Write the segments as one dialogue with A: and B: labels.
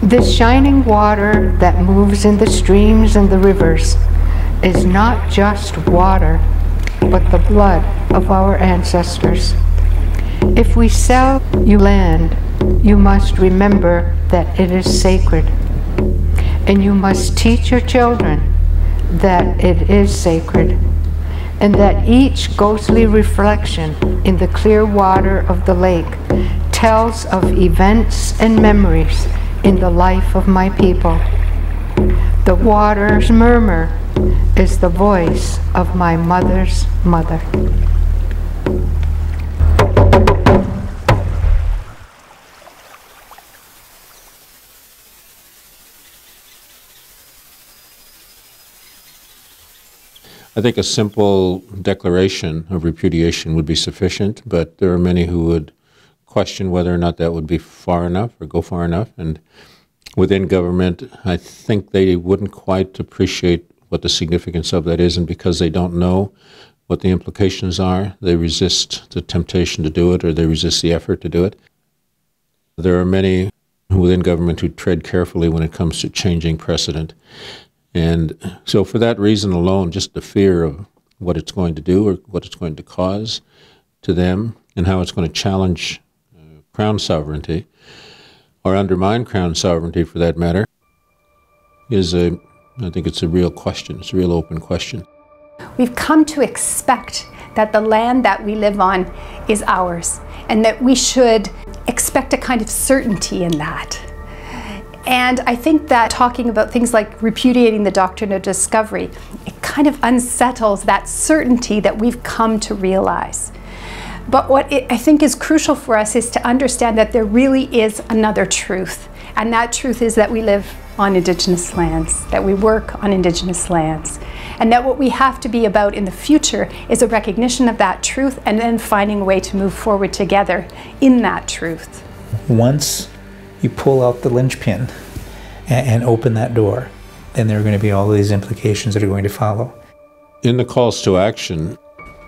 A: This shining water that moves in the streams and the rivers is not just water, but the blood of our ancestors. If we sell you land, you must remember that it is sacred. And you must teach your children that it is sacred, and that each ghostly reflection in the clear water of the lake tells of events and memories in the life of my people. The water's murmur is the voice of my mother's mother.
B: I think a simple declaration of repudiation would be sufficient, but there are many who would question whether or not that would be far enough or go far enough. And within government, I think they wouldn't quite appreciate what the significance of that is, and because they don't know what the implications are, they resist the temptation to do it, or they resist the effort to do it. There are many within government who tread carefully when it comes to changing precedent. And so for that reason alone, just the fear of what it's going to do or what it's going to cause to them and how it's going to challenge Crown sovereignty, or undermine Crown sovereignty for that matter, is I think it's a real question. It's a real open question.
C: We've come to expect that the land that we live on is ours, and that we should expect a kind of certainty in that. And I think that talking about things like repudiating the doctrine of discovery, it kind of unsettles that certainty that we've come to realize. But what I think is crucial for us is to understand that there really is another truth. And that truth is that we live on Indigenous lands, that we work on Indigenous lands. And that what we have to be about in the future is a recognition of that truth, and then finding a way to move forward together in that truth.
D: Once you pull out the linchpin and open that door, then there are going to be all these implications that are going to follow.
B: In the calls to action,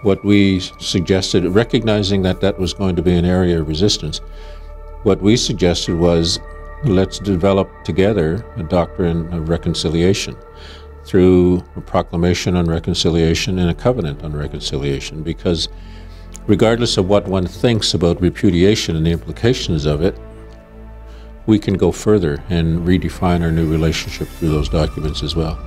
B: what we suggested, recognizing that that was going to be an area of resistance, what we suggested was, let's develop together a doctrine of reconciliation through a proclamation on reconciliation and a covenant on reconciliation, because regardless of what one thinks about repudiation and the implications of it, we can go further and redefine our new relationship through those documents as well.